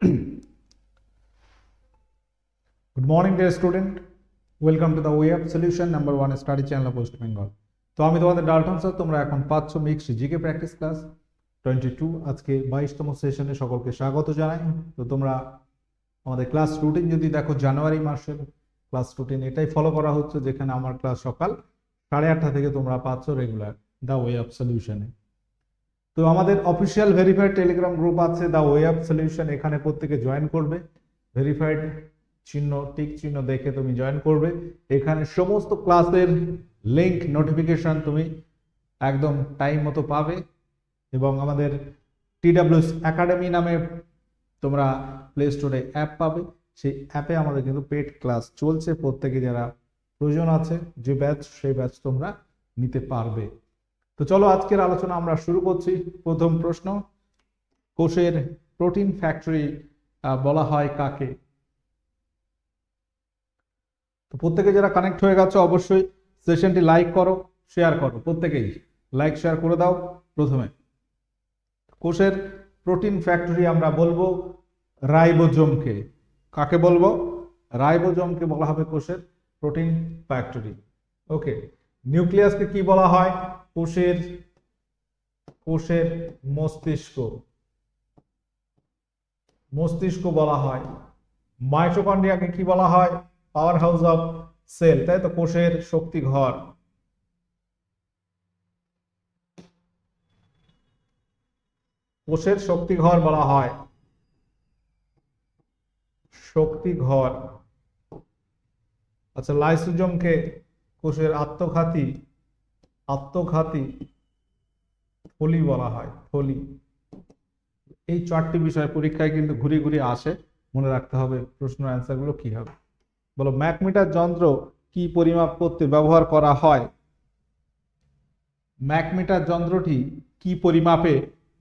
Good morning, dear student. Welcome to the Way Up Solution number 1 study channel of West Bengal. তো আমি তোমাদের Dalton sir, তোমরা এখন পাচ্ছ মিক্সড জিকে প্র্যাকটিস ক্লাস 22। আজকে 22তম সেশনে সকলকে স্বাগত জানাই। তো তোমরা আমাদের ক্লাস রুটিন যদি দেখো, জানুয়ারি মাসের ক্লাস রুটিন এটাই ফলো করা হচ্ছে, যেখানে আমার ক্লাস সকাল 8:30 থেকে তোমরা পাচ্ছ রেগুলার দ্য ওয়ে অফ সলিউশনে। তো আমাদের অফিসিয়াল ভেরিফাইড টেলিগ্রাম গ্রুপ আছে দ্য ওয়ে অফ সলিউশন, এখানে প্রত্যেকে জয়েন করবে। ভেরিফাইড চিহ্ন, টিক চিহ্ন দেখে তুমি জয়েন করবে। এখানে সমস্ত ক্লাসের লিংক, নোটিফিকেশন তুমি একদম টাইম মতো পাবে। এবং আমাদের TWS একাডেমি নামে তোমরা প্লে স্টোরে অ্যাপ পাবে, সেই অ্যাপে আমাদের কিন্তু পেড ক্লাস চলছে। প্রত্যেকে যারা প্রয়োজন আছে যে ব্যাচ, সেই ব্যাচ তোমরা নিতে পারবে। তো চলো আজকের আলোচনা আমরা শুরু করছি। প্রথম প্রশ্ন, কোষের প্রোটিন ফ্যাক্টরি বলা হয় কাকে? তো প্রত্যেকে যারা কানেক্ট হয়ে গেছে অবশ্যই সেশনটি লাইক করো, শেয়ার করো, প্রত্যেকেই লাইক শেয়ার করে দাও। প্রথমে কোষের প্রোটিন ফ্যাক্টরি আমরা বলবো রাইবোজোমকে। কাকে বলবো? রাইবোজোমকে বলা হবে কোষের প্রোটিন ফ্যাক্টরি। ওকে, নিউক্লিয়াসকে কি বলা হয়? কোষের মস্তিষ্ক, মস্তিষ্ক বলা হয়। মাইটোকন্ড্রিয়াকে কি বলা হয়? পাওয়ার হাউস অফ সেল, তাই তো, কোষের শক্তি ঘর। কোষের শক্তি ঘর বলা হয়, শক্তি ঘর। আচ্ছা, লাইসোজোমকে কোষের আত্মঘাতী থলি বলা হয়, থলি। এই 4টি বিষয় পরীক্ষায় কিন্তু ঘুরে ঘুরে আসে, মনে রাখতে হবে প্রশ্ন অ্যান্সার গুলো কি হবে। বলো, ম্যাকমিটার যন্ত্র কি পরিমাপ করতে ব্যবহার করা হয়? ম্যাকমিটার যন্ত্রটি কি পরিমাপে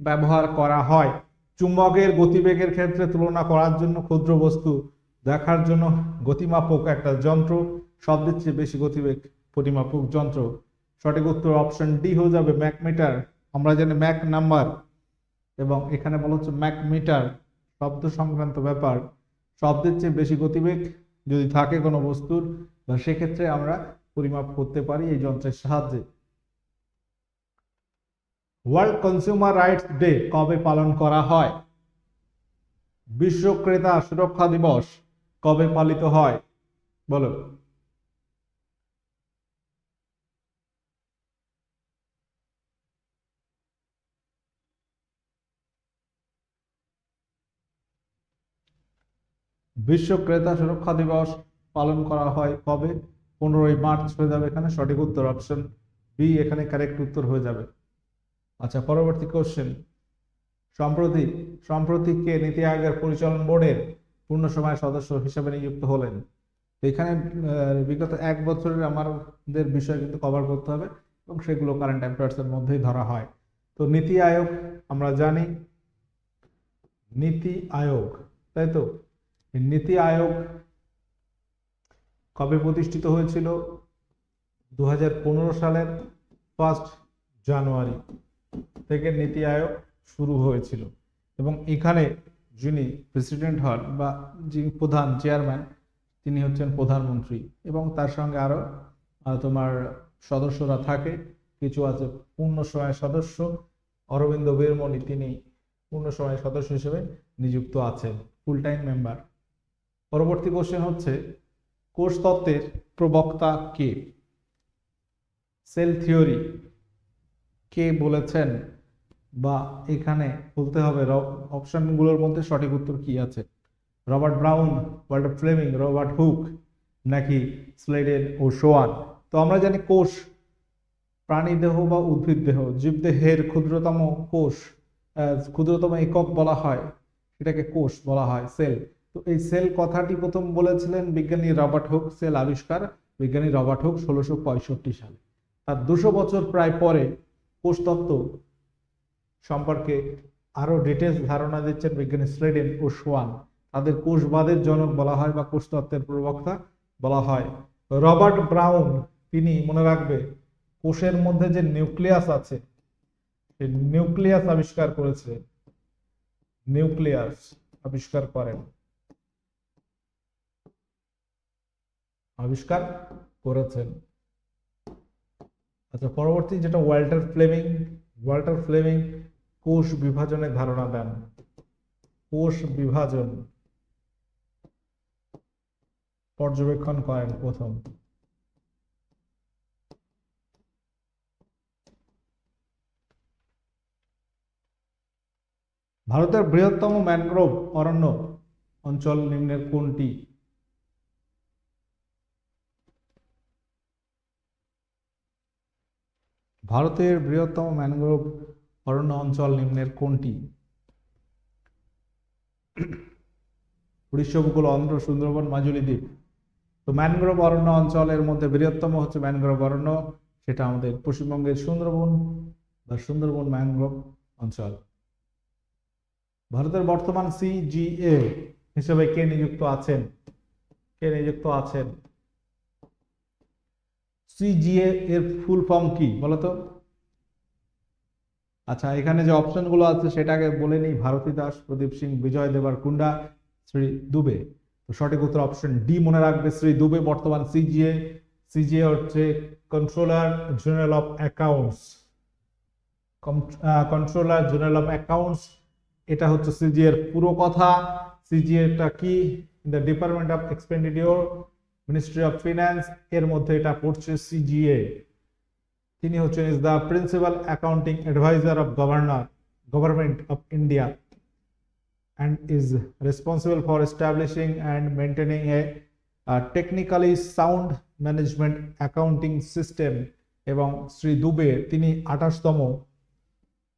ব্যবহার করা হয়? চুম্বকের গতিবেগের ক্ষেত্রে তুলনা করার জন্য, ক্ষুদ্র বস্তু দেখার জন্য গতিমাপক একটা যন্ত্র, শব্দের চেয়ে বেশি গতিবেগ পরিমাপক যন্ত্র। সঠিক উত্তর অপশন ডি হয়ে যাবে, ম্যাকমিটার। আমরা জানি ম্যাক নাম্বার, এবং এখানে বলা হচ্ছে ম্যাকমিটার, শব্দ সংক্রান্ত ব্যাপার। শব্দের চেয়ে বেশি গতিবেগ যদি থাকে কোনো বস্তুর, বা সেক্ষেত্রে আমরা পরিমাপ করতে পারি এই যন্ত্রের সাহায্যে। ওয়ার্ল্ড কনজিউমার রাইটস ডে কবে পালন করা হয়? বিশ্ব ক্রেতা সুরক্ষা দিবস কবে পালিত হয়? বলো। বিশ্ব ক্রেতা সুরক্ষা দিবস পালন করা হয় কবে? 15ই মার্চ হয়ে যাবে এখানে সঠিক উত্তর, অপশন বি এখানে কারেক্ট উত্তর হয়ে যাবে। আচ্ছা, পরবর্তী কোশ্চেন, সম্প্রতি কে নীতি আয়োগের পরিচালন বোর্ডের পূর্ণ সময় সদস্য হিসেবে নিযুক্ত হলেন? এখানে বিগত 1 বছরের আমাদের বিষয় কিন্তু কভার করতে হবে, এবং সেগুলো কারেন্ট অ্যাফেয়ার্স এর মধ্যেই ধরা হয়। তো নীতি আয়োগ আমরা জানি, নীতি আয়োগ, তাই তো। নীতি আয়োগ কবে প্রতিষ্ঠিত হয়েছিল? 2015 সালের 1 জানুয়ারি থেকে নীতি আয়োগ শুরু হয়েছিল। এবং এখানে যিনি প্রেসিডেন্ট হন বা যিনি প্রধান চেয়ারম্যান, তিনি হচ্ছেন প্রধানমন্ত্রী, এবং তার সঙ্গে আরো তোমার সদস্যরা থাকে। কিছু আছে পূর্ণ সময় সদস্য, অরবিন্দ বেরমনি তিনি পূর্ণ সময় সদস্য হিসেবে নিযুক্ত আছেন, ফুল টাইম মেম্বার। পরবর্তী কোশ্চেন হচ্ছে, কোষ তত্ত্বের প্রবক্তা কে? সেল থিওরি কে বলেছেন? বা এখানে বলতে হবে অপশনগুলোর মধ্যে সঠিক উত্তর কি আছে? Robert Brown, Walter Fleming, Robert Hooke, নাকি স্লেডেন ও শোয়ান? তো আমরা জানি কোষ প্রাণী দেহ বা উদ্ভিদ দেহ, জীবদেহের ক্ষুদ্রতম একক বলা হয়, এটাকে কোষ বলা হয়, সেল। তো এই সেল কথাটি প্রথম বলেছিলেন বিজ্ঞানী রবার্ট হুক। সেল আবিষ্কার বিজ্ঞানী রবার্ট হুক 1665 সালে। তার 200 বছর প্রায় পরে কোষতত্ত্ব সম্পর্কে আরো ডিটেলস ধারণা দিচ্ছেন বিজ্ঞানী স্লেডেন ও শোয়ান। তাদের কোষবাদের জনক বলা হয়, বা কোষতত্ত্বের প্রবক্তা বলা হয়। রবার্ট ব্রাউন, তিনি মনে রাখবে কোষের মধ্যে যে নিউক্লিয়াস আছে, সেই নিউক্লিয়াস আবিষ্কার করেছে। নিউক্লিয়াস আবিষ্কার করেন? আবিষ্কার করেছেন। আচ্ছা, পরবর্তী যেটা ওয়াল্টার ফ্লেমিং কোষ বিভাজনের ধারণা দেন। কোষ বিভাজন পর্যবেক্ষণ করেন প্রথম। ভারতের বৃহত্তম ম্যানগ্রোভ অরণ্য অঞ্চল নিম্নের কোনটি? ভারতের বৃহত্তম ম্যানগ্রোভ অরণ্য অঞ্চল নিম্নের কোনটি? উড়িষ্যা উপকূল, অন্ধ্র, সুন্দরবন, মাজুলি দ্বীপ। তো ম্যানগ্রোভ অরণ্য অঞ্চলের মধ্যে বৃহত্তম হচ্ছে ম্যানগ্রোভ অরণ্য, সেটা আমাদের পশ্চিমবঙ্গের সুন্দরবন বা সুন্দরবন ম্যানগ্রোভ অঞ্চল। ভারতের বর্তমান সিজিএ হিসেবে কে নিযুক্ত আছেন? সিজিএ এর ফুল ফর্ম কি বলতো? আচ্ছা, এখানে যে অপশন গুলো আছে সেটাকে বলে নিই। ভারতী দাস, প্রদীপ সিং, বিজয় দেবরকুন্ডা, শ্রী দুবে। তো সঠিক উত্তর অপশন ডি মনে রাখবে, শ্রী দুবে বর্তমান সিজিএ। সিজিএ হচ্ছে controller general of accounts. Controller general of accounts, এটা হচ্ছে সিজিএ এর পুরো কথা। সিজিএ টা কি? The department of expenditure, ministry of finance, এর মধ্যে এটা পড়ছে সিজিএ। তিনি হচ্ছেন is the principal accounting advisor of government of India and is responsible for establishing and maintaining a technically sound management accounting system। এবং শ্রী দুবে তিনি 28তম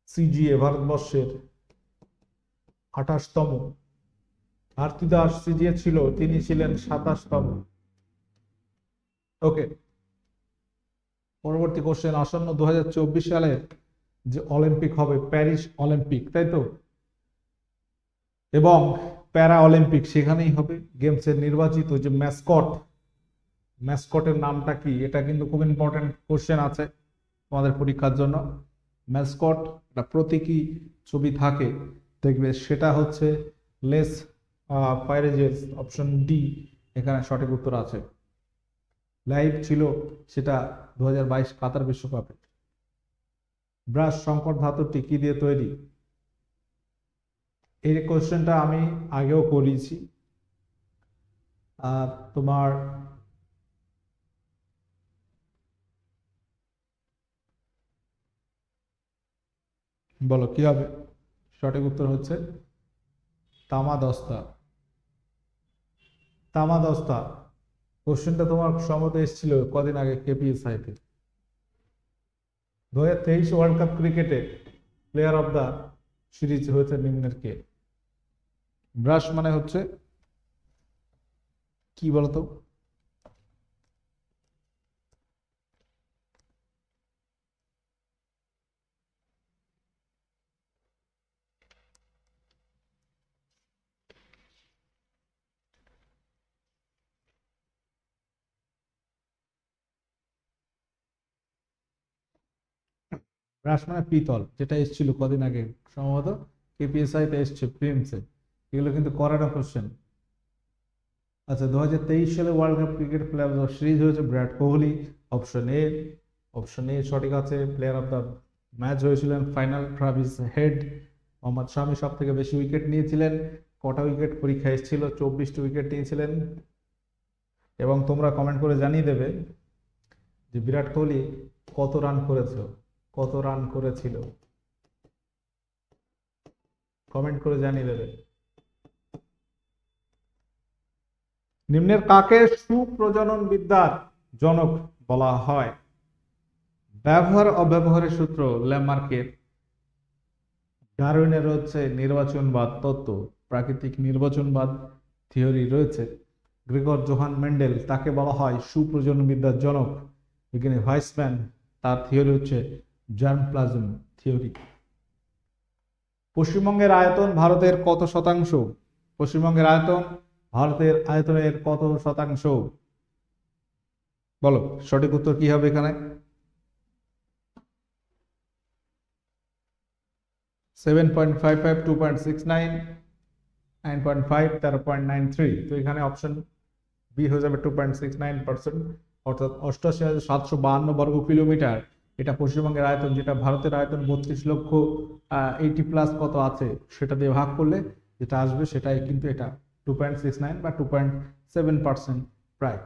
সিজিএ, ভারতবর্ষের 28তম। Bharati Das CGA ছিল, তিনি ছিলেন 27তম। ওকে, পরবর্তী কোশ্চেন। আসন্ন 2024 সালে যে অলিম্পিক হবে, প্যারিস অলিম্পিক, তাই তো, এবং প্যারা অলিম্পিক সেখানেই হবে। গেমসের নির্বাচিত যে ম্যাসকটের নামটা কি? এটা কিন্তু খুব ইম্পর্টেন্ট কোশ্চেন আছে তোমাদের পরীক্ষার জন্য। ম্যাসকট, একটা প্রতীকী ছবি থাকে দেখবে, সেটা হচ্ছে লেস পাইরেজেস। অপশন ডি এখানে সঠিক উত্তর আছে। লাইভ ছিল সেটা 2022 কাতার বিশ্বকাপে। ব্রাশ সংকর ধাতুটি কি দিয়ে তৈরি? এই কোশ্চেনটা আমি আগেও করিয়েছি। তোমার বলো কি হবে? সঠিক উত্তর হচ্ছে তামাদস্তা। কোশ্চেনটা তোমার সম্ভবত এসেছিল কদিন আগে কেপিএসআই তে। 2023 ওয়ার্ল্ড কাপ ক্রিকেটে প্লেয়ার অফ দ্য সিরিজ হয়েছে নিম্নের কে? ব্রাশ মানে হচ্ছে কি বলতো? ব্রাশ মানে পিতল, যেটা এসেছিল কদিন আগে সম্ভবত কেপিএসআই তে এসছে প্রিন্সে। এগুলো কিন্তু করানো কোশ্চেন। আচ্ছা, 2023 সালে world cup cricket player of series হয়েছে বিরাট কোহলি। অপশন এ সঠিক আছে। প্লেয়ার অফ দ্য ম্যাচ হয়েছিলেন ফাইনাল ট্রাভিস হেড। মোহাম্মদ শামি সব থেকে বেশি উইকেট নিয়েছিলেন। কটা উইকেট পরীক্ষা এসেছিল? 24টি উইকেট নিয়েছিলেন। এবং তোমরা কমেন্ট করে জানিয়ে দেবে যে বিরাট কোহলি কত রান করেছিল, কমেন্ট করে জানিয়ে দেবে। নিম্নের কাকে সুপ্রজনন বিদ্যার জনক বলা হয়? ব্যবহার অব্যবহারের সূত্র ল্যামার্কের। ডারউইনের হচ্ছে নির্বাচনবাদ তত্ত্ব, প্রাকৃতিক নির্বাচনবাদ থিওরি রয়েছে। গ্রেগর জোহান মেন্ডেল, তাকে বলা হয় সুপ্রজনন বিদ্যার জনক। এখানে ভাইসম্যান, তার থিওরি হচ্ছে জার্মপ্লাজম থিওরি। পশ্চিমবঙ্গের আয়তন ভারতের কত শতাংশ? পশ্চিমবঙ্গের আয়তন ভারতের আয়তনের কত শতাংশ? বলো সঠিক উত্তর কি হবে এখানে? 7.55, 2.69, 9.5, 13.93। তো এখানে অপশন বি হয়ে যাবে 2.69%, অর্থাৎ 88,752 বর্গ কিলোমিটার। এটা পশ্চিমবঙ্গের আয়তন, যেটা ভারতের আয়তন 32,80+ কত আছে সেটা দিয়ে ভাগ করলে যেটা আসবে সেটাই কিন্তু এটা 2.69 বা 2.7% প্রায়।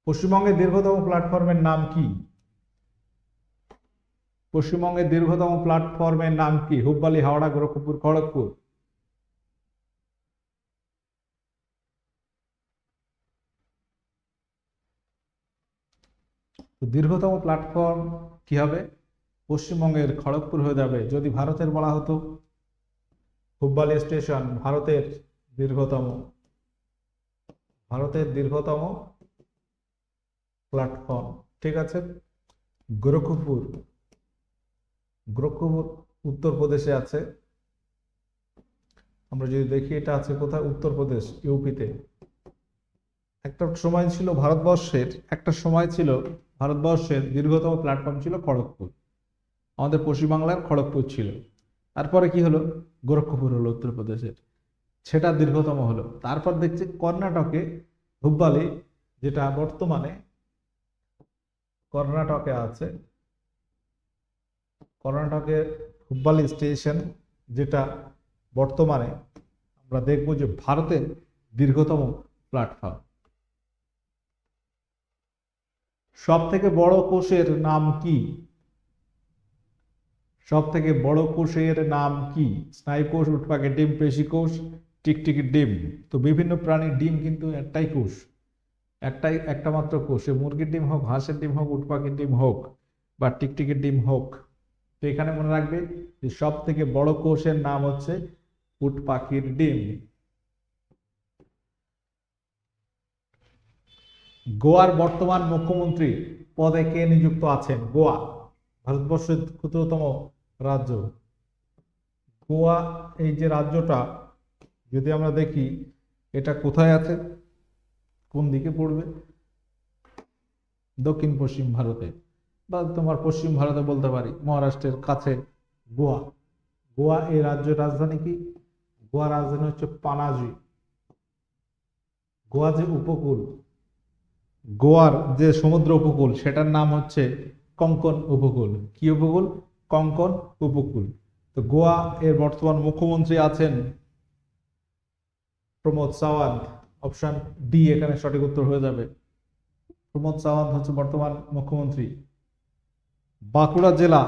পশ্চিমবঙ্গের দীর্ঘতম প্ল্যাটফর্মের নাম কি? পশ্চিমবঙ্গের দীর্ঘতম প্ল্যাটফর্মের নাম কি? হুববালি, হাওড়া, গোরখপুর, খড়গপুর। দীর্ঘতম প্ল্যাটফর্ম কি হবে? পশ্চিমবঙ্গের খড়গপুর হয়ে যাবে। যদি ভারতের বলা হতো হুববালি স্টেশন ভারতের দীর্ঘতম প্ল্যাটফর্ম, ঠিক আছে। গোরখপুর উত্তরপ্রদেশে আছে। আমরা যদি দেখি এটা আছে কোথায়? উত্তরপ্রদেশ, ইউপিতে। একটা সময় ছিল ভারতবর্ষের দীর্ঘতম প্ল্যাটফর্ম ছিল খড়গপুর, আমাদের পশ্চিমবাংলার খড়গপুর ছিল। তারপরে কি হলো? গোরখপুর হলো উত্তরপ্রদেশের, সেটা দীর্ঘতম হলো। তারপর দেখছি কর্ণাটকে হুববালি, যেটা বর্তমানে কর্ণাটকে আছে, কর্ণাটকের হুববালি স্টেশন, যেটা বর্তমানে আমরা দেখব যে ভারতের দীর্ঘতম প্ল্যাটফর্ম। সব থেকে বড় কোষের নাম কি? সব থেকে বড় কোষের নাম কি? স্নায়ুকোষ, উটপাকের ডিম, পেশিকোষ, টিকটিকির ডিম। তো বিভিন্ন প্রাণীর ডিম কিন্তু একটাই কোষ, একটা মাত্র কোষ। মুরগির ডিম হোক, হাঁসের ডিম হোক, উটপাখির ডিম হোক বা টিকটিকির ডিম হোক। তো এখানে মনে রাখবে যে সব থেকে বড় কোষের নাম হচ্ছে উটপাখির ডিম। গোয়ার বর্তমান মুখ্যমন্ত্রী পদে কে নিযুক্ত আছেন? গোয়া ভারতবর্ষের ক্ষুদ্রতম রাজ্য। গোয়া এই যে রাজ্যটা, যদি আমরা দেখি এটা কোথায় আছে, কোন দিকে পড়বে? দক্ষিণ পশ্চিম ভারতে, বা তোমার পশ্চিম ভারতে বলতে পারি, মহারাষ্ট্রের কাছে গোয়া। গোয়া এই রাজ্যের রাজধানী কি? গোয়া রাজধানী হচ্ছে পানাজি। গোয়া যে উপকূল, গোয়ার যে সমুদ্র উপকূল, সেটার নাম হচ্ছে কঙ্কন উপকূল। কি উপকূল? কঙ্কন উপকূল। তো গোয়া এর বর্তমান মুখ্যমন্ত্রী আছেন প্রমোদ সাওয়ান্ত। অপশন ডি এখানে সঠিক উত্তর হয়ে যাবে। প্রমোদ সাওয়ান্ত হচ্ছে বর্তমান মুখ্যমন্ত্রী। বাঁকুড়া জেলা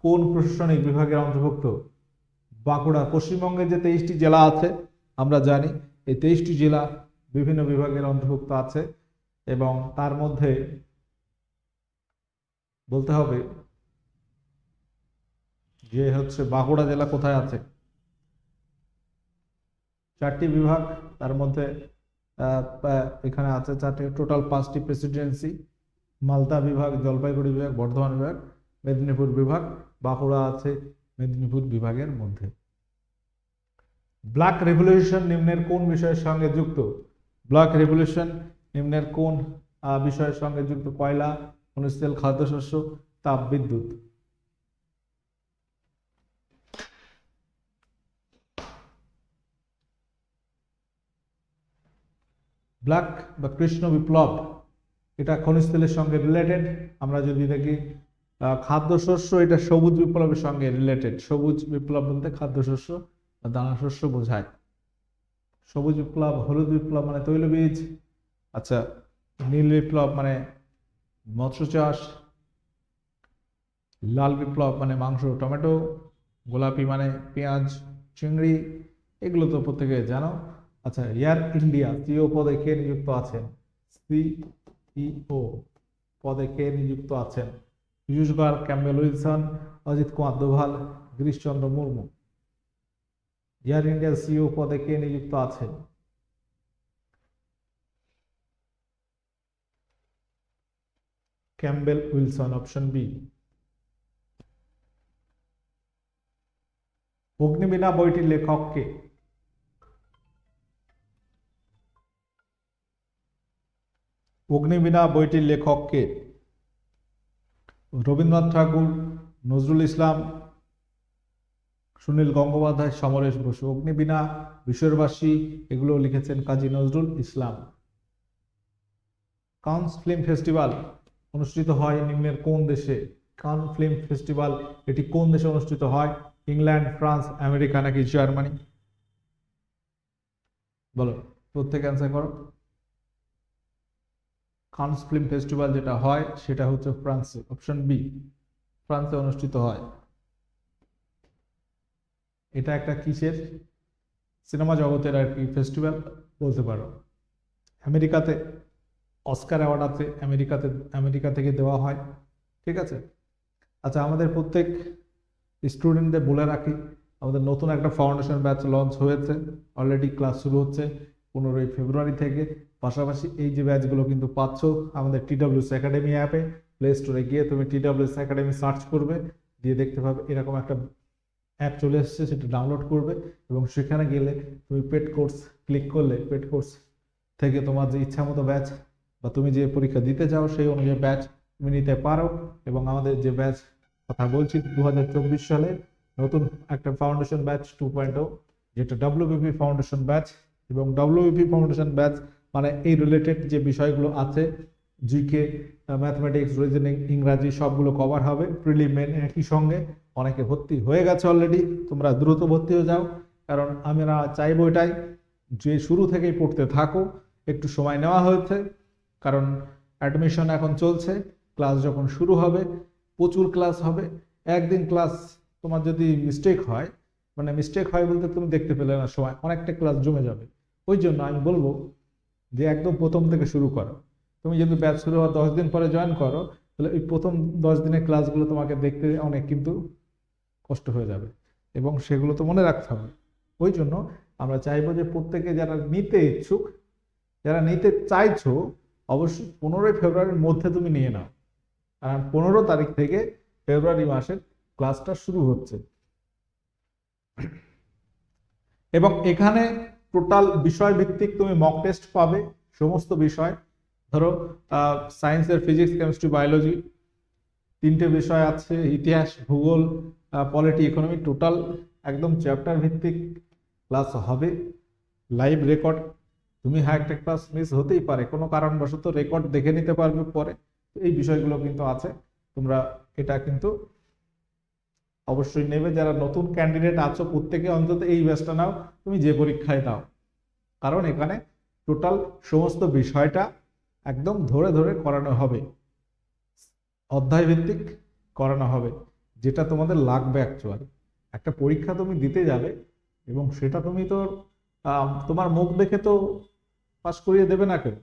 কোন প্রশাসনিক বিভাগের অন্তর্ভুক্ত? বাঁকুড়া, পশ্চিমবঙ্গের যে 23টি জেলা আছে আমরা জানি, এই 23টি জেলা বিভিন্ন বিভাগের অন্তর্ভুক্ত আছে, এবং তার মধ্যে বলতে হবে যে হচ্ছে বাঁকুড়া জেলা কোথায় আছে। 4টি বিভাগ, তার মধ্যে এখানে আছে 4টি, টোটাল 5টি প্রেসিডেন্সি। মালদা বিভাগ, জলপাইগুড়ি বিভাগ, বর্ধমান বিভাগ, মেদিনীপুর বিভাগ। বাঁকুড়া আছে মেদিনীপুর বিভাগের মধ্যে। ব্ল্যাক রেভলিউশন নিম্নের কোন বিষয়ের সঙ্গে যুক্ত? ব্ল্যাক রেভলিউশন নিম্নের কোন বিষয়ের সঙ্গে যুক্ত? কয়লা, খনিজ তেল, খাদ্যশস্য, তাপবিদ্যুৎ। ব্ল্যাক বা কৃষ্ণ বিপ্লব, এটা খনিজ তেলের সঙ্গে রিলেটেড। আমরা যদি দেখি খাদ্যশস্য, এটা সবুজ বিপ্লবের সঙ্গে রিলেটেড। সবুজ বিপ্লব বলতে খাদ্যশস্য বা দানাশস্য বোঝায়। সবুজ বিপ্লব, হলুদ বিপ্লব মানে তৈলবীজ, আচ্ছা, নীল বিপ্লব মানে মৎস্য চাষ, লাল বিপ্লব মানে মাংস, টমেটো, গোলাপি মানে পেঁয়াজ, চিংড়ি। এগুলো তো প্রত্যেকে জানো। আচ্ছা, এয়ার ইন্ডিয়া সিইও পদে কে নিযুক্ত আছেন? সিইও পদে কে নিযুক্ত আছেন? Piyush Goyal, Campbell Wilson, Ajit Kumar Doval, Girishchandra Murmu. Air ইন্ডিয়ার সিইও পদে কে নিযুক্ত আছেন? Campbell Wilson, option B. Agnibina বইটির লেখক কে? অগ্নিবীণা বইটির লেখক কে? রবীন্দ্রনাথ ঠাকুর, নজরুল ইসলাম, সুনীল গঙ্গোপাধ্যায়, সমরেশ বসু। অগ্নিবীণা, বিশ্ববাসী এগুলো লিখেছেন Kazi Nazrul Islam. Cannes film festival অনুষ্ঠিত হয় নিম্নের কোন দেশে? কান ফিল্ম ফেস্টিভ্যাল এটি কোন দেশে অনুষ্ঠিত হয়? ইংল্যান্ড, ফ্রান্স, আমেরিকা নাকি জার্মানি? বলো, প্রত্যেকে অ্যান্সার করো। কানস ফিল্ম ফেস্টিভ্যাল যেটা হয় সেটা হচ্ছে ফ্রান্সে, অপশন বি, ফ্রান্সে অনুষ্ঠিত হয়। এটা একটা কিসের সিনেমা জগতের আর কি ফেস্টিভ্যাল বলতে পারো। আমেরিকাতে অস্কার অ্যাওয়ার্ড আছে, আমেরিকা থেকে দেওয়া হয়, ঠিক আছে। আচ্ছা, আমাদের প্রত্যেক স্টুডেন্টদের বলে রাখি, আমাদের নতুন একটা ফাউন্ডেশন ব্যাচ লঞ্চ হয়েছে, অলরেডি ক্লাস শুরু হচ্ছে 15ই ফেব্রুয়ারি থেকে। পাশাপাশি এই যে ব্যাচগুলো কিন্তু পাচ্ছ আমাদের TWS একাডেমি অ্যাপে। প্লে স্টোরে গিয়ে তুমি TWS একাডেমি সার্চ করবে, দিয়ে দেখতে পাবে এরকম একটা অ্যাপ চলে এসছে, সেটা ডাউনলোড করবে এবং সেখানে গেলে তুমি পেড কোর্স ক্লিক করলে পেড কোর্স থেকে তোমার যে ইচ্ছা মতো ব্যাচ বা তুমি যে পরীক্ষা দিতে চাও সেই অনুযায়ী ব্যাচ তুমি নিতে পারো। এবং আমাদের যে ব্যাচ কথা বলছি 2024 সালে নতুন একটা ফাউন্ডেশন ব্যাচ 2.0, যেটা WBP ফাউন্ডেশন ব্যাচ। এবং WBP ফাউন্ডেশন ব্যাচ মানে এই রিলেটেড যে বিষয়গুলো আছে, জিকে, ম্যাথমেটিক্স, রিজনিং, ইংরাজি সবগুলো কভার হবে প্রিলিমেন একই সঙ্গে। অনেকে ভর্তি হয়ে গেছে অলরেডি, তোমরা দ্রুত ভর্তি হয়ে যাও, কারণ আমরা চাইবো এটাই যে শুরু থেকেই পড়তে থাকো। একটু সময় নেওয়া হয়েছে কারণ অ্যাডমিশন এখন চলছে, ক্লাস যখন শুরু হবে প্রচুর ক্লাস হবে। একদিন ক্লাস তোমার যদি মিস্টেক হয়, মানে মিস্টেক হয় বলতে তুমি দেখতে পেলে না সময়, অনেকটা ক্লাস জমে যাবে। ওই জন্য আমি বলবো যে একদম প্রথম থেকে শুরু করো। তুমি যদি ব্যাচ শুরু হওয়ার 10 দিন পরে জয়েন করো, তাহলে এই প্রথম 10 দিনের ক্লাসগুলো তোমাকে দেখতে অনেক কিন্তু কষ্ট হয়ে যাবে এবং সেগুলো তো মনে রাখতে হবে। ওই জন্য আমরা চাইবো যে প্রত্যেকে যারা নিতে ইচ্ছুক, যারা নিতে চাইছো, অবশ্যই 15ই ফেব্রুয়ারির মধ্যে তুমি নিয়ে নাও, কারণ 15 তারিখ থেকে ফেব্রুয়ারি মাসের ক্লাসটা শুরু হচ্ছে। এবং এখানে টোটাল বিষয় ভিত্তিক তুমি মক টেস্ট পাবে সমস্ত বিষয়। ধরো সায়েন্সের ফিজিক্স, কেমিস্ট্রি, বায়োলজি 3টে বিষয় আছে, ইতিহাস, ভূগোল, পলিটি, ইকোনমি, টোটাল একদম চ্যাপ্টার ভিত্তিক ক্লাস হবে। লাইভ রেকর্ড, তুমি একটা ক্লাস মিস হতেই পারে, কোনো কারণবশত রেকর্ড দেখে নিতে পারবে পরে। এই বিষয়গুলো কিন্তু আছে, তোমরা এটা কিন্তু অবশ্যই নেবে। যারা নতুন ক্যান্ডিডেট আছো প্রত্যেকে অন্তত এই ব্যাচটা নাও, তুমি যে পরীক্ষায় দাও, কারণ এখানে টোটাল সমস্ত বিষয়টা একদম ধরে ধরে করানো হবে, অধ্যায় ভিত্তিক করানো হবে, যেটা তোমাদের লাগবে অ্যাকচুয়ালি। একটা পরীক্ষা তুমি দিতে যাবে এবং সেটা তুমি তো তোমার মুখ দেখে তো পাস করিয়ে দেবে না কেউ,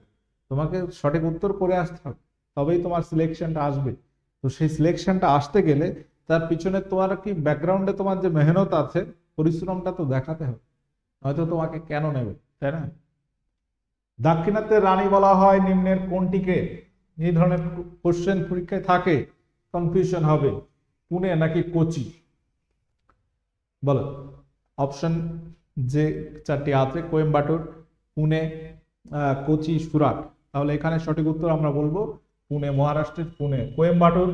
তোমাকে সঠিক উত্তর করে আসতে হবে, তবেই তোমার সিলেকশনটা আসবে। তো সেই সিলেকশনটা আসতে গেলে তার পিছনে তোমার কি ব্যাকগ্রাউন্ডে তোমার যে মেহনত আছে, পরিশ্রমটা তো দেখাতে হবে, হয়তো তোমাকে কেন নেবে, তাই না? দাক্ষিণাত্যের রানী বলা হয় নিম্নের কোনটিকে? এই ধরনের কোশ্চেন পরীক্ষায় থাকে, কনফিউশন হবে। পুনে নাকি কোচি? বলো, অপশন যে 4টি আছে, কোয়েম্বাটুর, পুনে, কোচি, সুরাট। তাহলে এখানে সঠিক উত্তর আমরা বলবো পুনে, মহারাষ্ট্রের পুনে। কোয়েম্বাটুর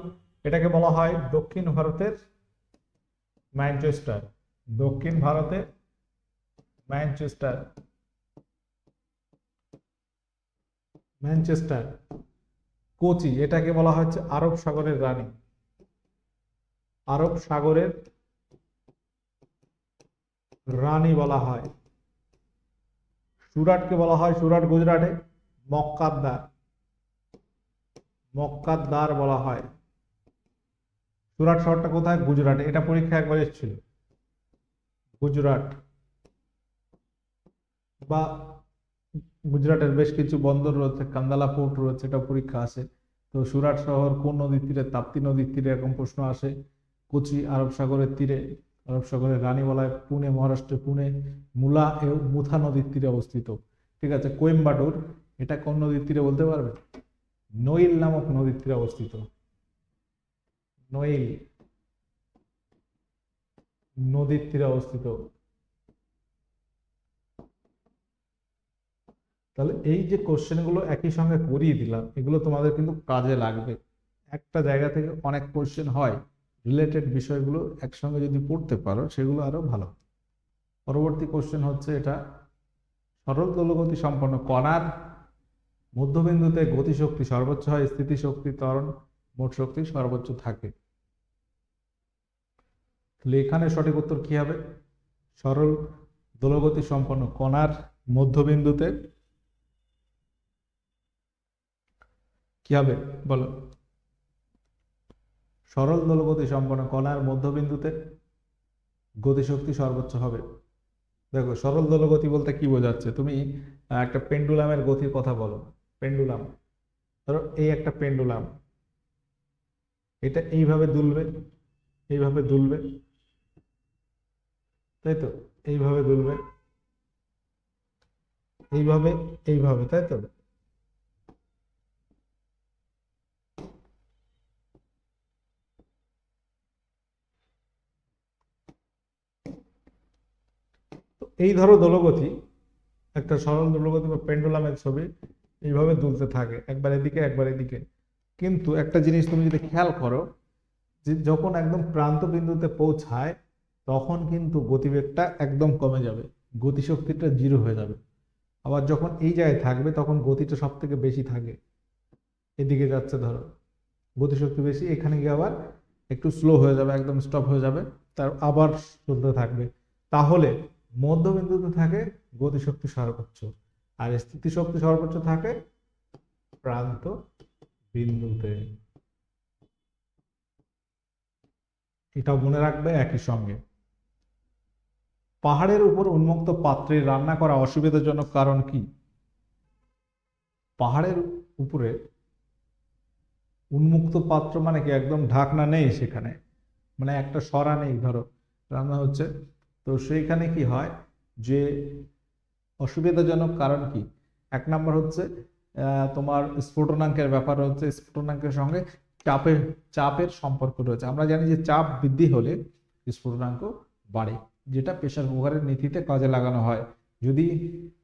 এটাকে বলা হয় দক্ষিণ ভারতের ম্যানচেস্টার, দক্ষিণ ভারতের ম্যানচেস্টার, ম্যানচেস্টার। কোচি এটাকে বলা হচ্ছে আরব সাগরের রানী, আরব সাগরের রানী বলা হয়। সুরাটকে বলা হয়, সুরাট গুজরাটে, মক্কাদ্দার, মক্কাদ্দার বলা হয়। সুরাট শহরটা কোথায়? গুজরাটে। এটা পরীক্ষা একবার এসেছিল, গুজরাট বা গুজরাটের বেশ কিছু বন্দর রয়েছে, কান্দালা পোর্ট রয়েছে, এটা পরীক্ষা আসে। তো সুরাট শহর কোন নদীর তীরে? তাপ্তি নদীর তীরে এরকম প্রশ্ন আসে। কোচি আরব সাগরের তীরে, আরব সাগরের রানী বলা হয়। পুনে মহারাষ্ট্রের পুনে, মুলা ও মুথা নদীর তীরে অবস্থিত। ঠিক আছে। কোয়েম্বাটুর এটা কোন নদীর তীরে বলতে পারবে? নইল নামক নদীর তীরে অবস্থিত, নইল নদীর তীরে অবস্থিত। তাহলে এই যে কোশ্চেনগুলো একই সঙ্গে করিয়ে দিলাম, এগুলো তোমাদের কিন্তু কাজে লাগবে। একটা জায়গা থেকে অনেক কোশ্চেন হয়, রিলেটেড বিষয়গুলো একসঙ্গে যদি পড়তে পারো সেগুলো আরো ভালো। পরবর্তী কোশ্চেন হচ্ছে এটা, সরল দোলগতি সম্পন্ন কণার মধ্যবিন্দুতে গতিশক্তি সর্বোচ্চ হয়, স্থিতিশক্তি ত্বরণ মোট শক্তি সর্বোচ্চ থাকে। তাহলে এখানে সঠিক উত্তর কি হবে? সরল দোলগতি সম্পন্ন কণার মধ্যবিন্দুতে কি হবে বলো? সরল দোলগতি সম্পন্ন কণার মধ্যবিন্দুতে গতিশক্তি সর্বোচ্চ হবে। দেখো সরল দোলগতি বলতে কি বোঝাচ্ছে? তুমি একটা পেন্ডুলামের গতির কথা বলো। পেন্ডুলাম, ধরো এই একটা পেন্ডুলাম, এটা এইভাবে দুলবে, এইভাবে দুলবে, তাই তো? এইভাবে দুলবে, এইভাবে, এইভাবে, তাই তো? এই ধরো দোলগতি, একটা সরল দোলগতি বা পেন্ডুলামের ছবি, এইভাবে দুলতে থাকে, একবার এদিকে একবার এদিকে। কিন্তু একটা জিনিস তুমি যদি খেয়াল করো, যে যখন একদম প্রান্ত বিন্দুতে পৌঁছায় তখন কিন্তু গতিবেগটা একদম কমে যাবে, গতিশক্তিটা জিরো হয়ে যাবে। আবার যখন এই জায়গায় থাকবে তখন গতিটা সব থেকে বেশি থাকে, এদিকে যাচ্ছে ধরো, গতিশক্তি বেশি, এখানে গিয়ে আবার একটু স্লো হয়ে যাবে, একদম স্টপ হয়ে যাবে, তার আবার চলতে থাকবে। তাহলে মধ্যবিন্দুতে থাকে গতিশক্তি সর্বোচ্চ, আর স্থিতিশক্তি সর্বোচ্চ থাকে প্রান্ত বিন্দুতে। এটাও মনে রাখবে। একই সঙ্গে পাহাড়ের উপর উন্মুক্ত পাত্রে রান্না করা অসুবিধাজনক কারণ কি? পাহাড়ের উপরে উন্মুক্ত পাত্র মানে কি? একদম ঢাকনা নেই সেখানে, মানে একটা সরা নেই, ধরো রান্না হচ্ছে, তো সেইখানে কি হয় যে অসুবিধাজনক কারণ কি? এক নম্বর হচ্ছে তোমার স্ফুটনাঙ্কের ব্যাপার হচ্ছে, স্ফুটনাঙ্কের সঙ্গে চাপের চাপের সম্পর্ক রয়েছে। আমরা জানি যে চাপ বৃদ্ধি হলে স্ফুটনাঙ্ক বাড়ে, যেটা প্রেসার কুকারের নীতিতে কাজে লাগানো হয়। যদি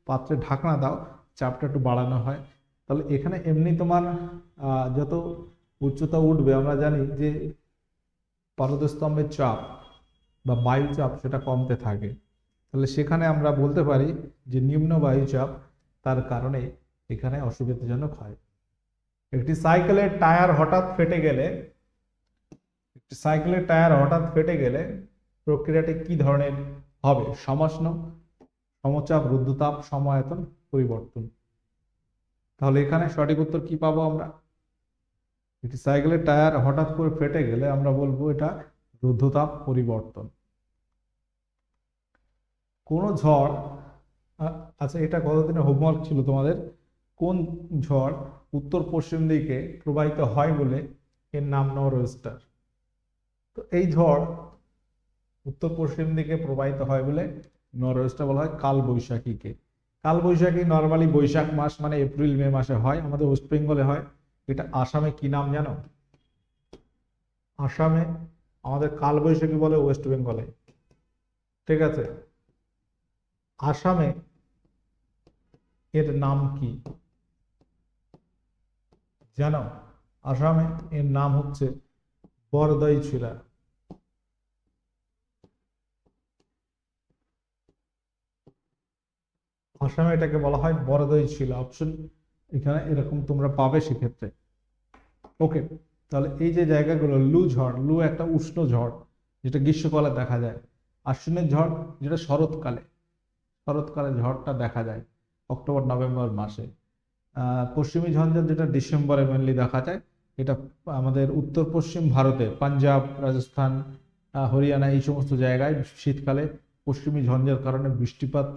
পাত্রে ঢাকনা দাও, চাপটা একটু বাড়ানো হয়। তাহলে এখানে এমনি তোমার যত উচ্চতা উঠবে, আমরা জানি যে পারদস্তম্ভের চাপ বা বায়ু চাপ সেটা কমতে থাকে। তাহলে সেখানে আমরা বলতে পারি যে নিম্ন বায়ুচাপ, তার কারণে এখানে অসুবিধাজনক হয়। একটি সাইকেলের টায়ার হঠাৎ ফেটে গেলে, একটি সাইকেলের টায়ার হঠাৎ ফেটে গেলে প্রক্রিয়াটি কি ধরনের হবে? সমাসন, সমচাপ, রুদ্ধতাপ, সমায়তন, পরিবর্তন। তাহলে এখানে সঠিক উত্তর কি পাবো আমরা? একটি সাইকেলের টায়ার হঠাৎ করে ফেটে গেলে আমরা বলবো এটা রুদ্ধতাপ পরিবর্তন। কোন ঝড়, আচ্ছা এটা কতদিনের হোমওয়ার্ক ছিল তোমাদের, কোন ঝড় উত্তর পশ্চিম দিকে প্রবাহিত হয় বলে এর নাম নর ওয়েস্টার? তো এই ঝড় উত্তর পশ্চিম দিকে প্রবাহিত হয় বলে নর ওয়েস্টার বলা হয় কাল বৈশাখীকে। কাল বৈশাখী নর্মালি বৈশাখ মাস মানে এপ্রিল মে মাসে হয়, আমাদের ওয়েস্ট বেঙ্গলে হয়। এটা আসামে কি নাম জানো? আসামে আমাদের কাল বৈশাখী বলে, ওয়েস্ট বেঙ্গলে, ঠিক আছে? আসামে এর নাম কি জানো? আসামে এর নাম হচ্ছে বরদই ছিলা। আসামে এটাকে বলা হয় বরদই ছিলা। অপশন এখানে এরকম তোমরা পাবে সেক্ষেত্রে। ওকে, তাহলে এই যে জায়গাগুলো, লু ঝড়, লু একটা উষ্ণ ঝড় যেটা গ্রীষ্মকালে দেখা যায়। আশ্বিনের ঝড় যেটা শরৎকালে, শরৎকালে ঝড়টা দেখা যায় অক্টোবর নভেম্বর মাসে। পশ্চিমী ঝঞ্ঝা যেটা ডিসেম্বরে মেনলি দেখা যায়, এটা আমাদের উত্তর পশ্চিম ভারতে পাঞ্জাব, রাজস্থান, হরিয়ানা এই সমস্ত জায়গায় শীতকালে পশ্চিমী ঝঞ্ঝার কারণে বৃষ্টিপাত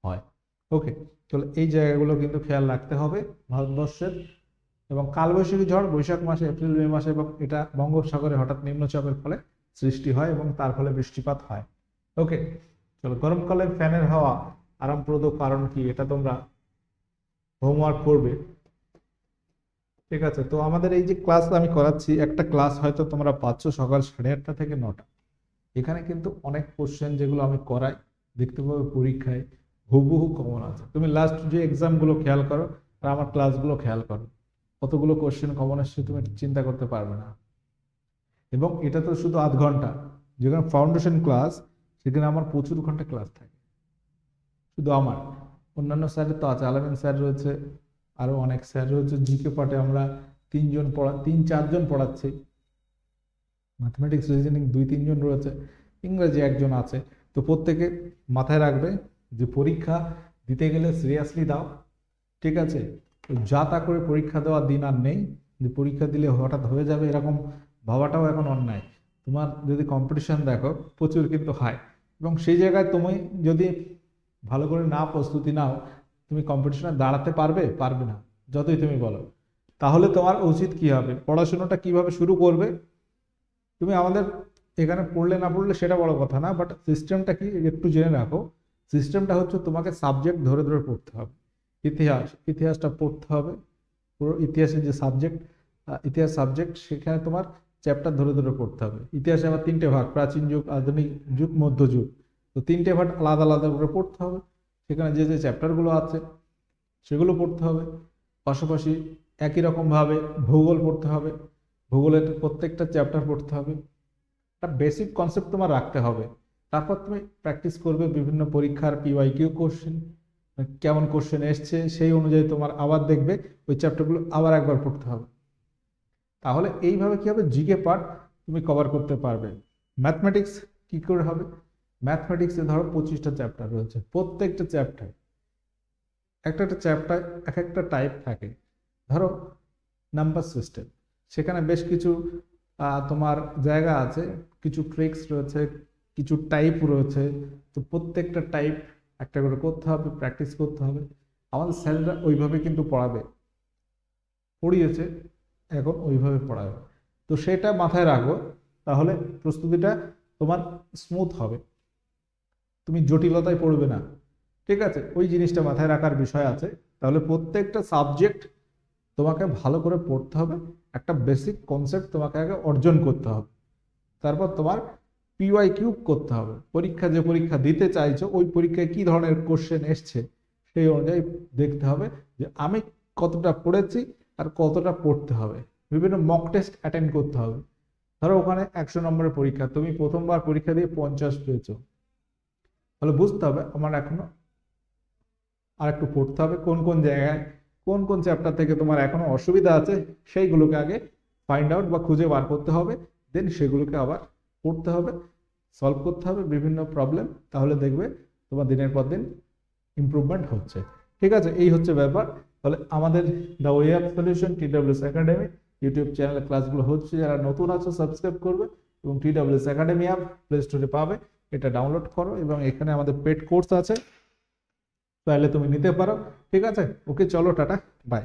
হয়। ওকে, তাহলে এই জায়গাগুলো কিন্তু খেয়াল রাখতে হবে ভারতবর্ষের। এবং কালবৈশাখী ঝড় বৈশাখ মাসে, এপ্রিল মে মাসে, এবং এটা বঙ্গোপসাগরে হঠাৎ নিম্নচাপের ফলে সৃষ্টি হয় এবং তার ফলে বৃষ্টিপাত হয়। ওকে, চলো গরমকালে ফ্যানের হাওয়া আরামপ্রদ কারণ কি? এটা তোমরা হোমওয়ার্ক করবে, ঠিক আছে? তো আমাদের এই যে ক্লাস আমি করাচ্ছি, একটা ক্লাস হয়তো তোমরা পাচ্ছ সকাল 8:30 থেকে 9টা। এখানে কিন্তু অনেক কোশ্চেন যেগুলো আমি করাই দেখতে পাবে পরীক্ষায় হুবহু কমন আছে। তুমি লাস্ট যে এক্সামগুলো খেয়াল করো আর আমার ক্লাসগুলো খেয়াল করো, কতগুলো কোশ্চেন কমন আসছে তুমি চিন্তা করতে পারবে না। এবং এটা তো শুধু আধ ঘন্টা, যেখানে ফাউন্ডেশন ক্লাস সেখানে আমার প্রচুর ঘন্টা ক্লাস থাকে, শুধু আমার, অন্যান্য স্যারের তো আছে, আলামিন স্যার রয়েছে, আরও অনেক স্যার রয়েছে। জিকে পার্টে আমরা 3-4জন পড়াচ্ছি, ম্যাথমেটিক্স রিজনিং 2-3জন রয়েছে, ইংরেজি একজন আছে। তো প্রত্যেকে মাথায় রাখবে যে পরীক্ষা দিতে গেলে সিরিয়াসলি দাও, ঠিক আছে? তো যা তা করে পরীক্ষা দেওয়ার দিন আর নেই, যে পরীক্ষা দিলে হঠাৎ হয়ে যাবে এরকম ভাবাটাও এখন অন্যায়। তোমার যদি কম্পিটিশন দেখো প্রচুর কিন্তু হয়, এবং সেই জায়গায় তুমি যদি ভালো করে না প্রস্তুতি নাও, তুমি কম্পিটিশনে দাঁড়াতে পারবে না, যতই তুমি বলো। তাহলে তোমার উচিত কি হবে, পড়াশোনাটা কিভাবে শুরু করবে? তুমি আমাদের এখানে পড়লে না পড়লে সেটা বড় কথা না, বাট সিস্টেমটা কি একটু জেনে রাখো। সিস্টেমটা হচ্ছে তোমাকে সাবজেক্ট ধরে ধরে পড়তে হবে। ইতিহাসটা পড়তে হবে, পুরো ইতিহাসের যে ইতিহাস সাবজেক্ট, সেখানে তোমার চ্যাপ্টার ধরে ধরে পড়তে হবে। ইতিহাসে আবার 3টে ভাগ, প্রাচীন যুগ, আধুনিক যুগ, মধ্যযুগ। তো 3টে ভাগ আলাদা আলাদা করে পড়তে হবে, সেখানে যে যে চ্যাপ্টারগুলো আছে সেগুলো পড়তে হবে। পাশাপাশি একই রকমভাবে ভূগোল পড়তে হবে, ভূগোলের প্রত্যেকটা চ্যাপ্টার পড়তে হবে। একটা বেসিক কনসেপ্ট তোমার রাখতে হবে। তারপর তুমি প্র্যাকটিস করবে বিভিন্ন পরীক্ষার পিওয়াইকিউ কোশ্চেন, কেমন কোশ্চেন এসছে সেই অনুযায়ী তোমার আবার দেখবে ওই চ্যাপ্টারগুলো আবার একবার পড়তে হবে। তাহলে এইভাবে কি হবে, জিকে পার্ট তুমি কভার করতে পারবে। ম্যাথমেটিক্স কি করে হবে? ম্যাথমেটিক্সে ধরো 25টা চ্যাপ্টার রয়েছে, প্রত্যেকটা চ্যাপ্টার একটা চ্যাপ্টার এক একটা টাইপ থাকে। ধরো নাম্বার সিস্টেম, সেখানে বেশ কিছু তোমার জায়গা আছে, কিছু ট্রিক্স রয়েছে, কিছু টাইপ রয়েছে। তো প্রত্যেকটা টাইপ একটা করে করতে হবে, প্র্যাকটিস করতে হবে। আমাদের স্যাররা ওইভাবে কিন্তু পড়িয়েছে, এখন ওইভাবে পড়াবে। তো সেটা মাথায় রাখো, তাহলে প্রস্তুতিটা তোমার স্মুথ হবে, তুমি জটিলতায় পড়বে না, ঠিক আছে? ওই জিনিসটা মাথায় রাখার বিষয় আছে। তাহলে প্রত্যেকটা সাবজেক্ট তোমাকে ভালো করে পড়তে হবে, একটা বেসিক কনসেপ্ট তোমাকে আগে অর্জন করতে হবে। তারপর তোমার পিওয়াইকিউ করতে হবে, যে পরীক্ষা দিতে চাইছো ওই পরীক্ষায় কি ধরনের কোশ্চেন এসছে সেই অনুযায়ী দেখতে হবে যে আমি কতটা পড়েছি আর কতটা পড়তে হবে। বিভিন্ন মক টেস্ট অ্যাটেন্ড করতে হবে। ধরো ওখানে 100 নম্বরের পরীক্ষা, তুমি প্রথমবার পরীক্ষা দিয়ে 50 পেয়েছো, তাহলে বুঝতে হবে আমার এখনো আর একটু পড়তে হবে, কোন কোন জায়গায় কোন কোন চ্যাপ্টার থেকে তোমার এখনো অসুবিধা আছে সেইগুলোকে আগে ফাইন্ড আউট বা খুঁজে বার করতে হবে, দেন সেগুলোকে আবার পড়তে হবে, সলভ করতে হবে বিভিন্ন প্রবলেম। তাহলে দেখবে তোমার দিনের পর দিন ইমপ্রুভমেন্ট হচ্ছে, ঠিক আছে? এই হচ্ছে ব্যাপার। তাহলে আমাদের the way of solution TWS academy YouTube চ্যানেলের ক্লাসগুলো হচ্ছে, যারা নতুন আছো সাবস্ক্রাইব করবে, এবং TWS একাডেমি অ্যাপ প্লে স্টোরে পাবে, এটা ডাউনলোড করো, এবং এখানে আমাদের পেড কোর্স আছে, তাহলে তুমি নিতে পারো, ঠিক আছে? ওকে, চলো, টাটা, বাই।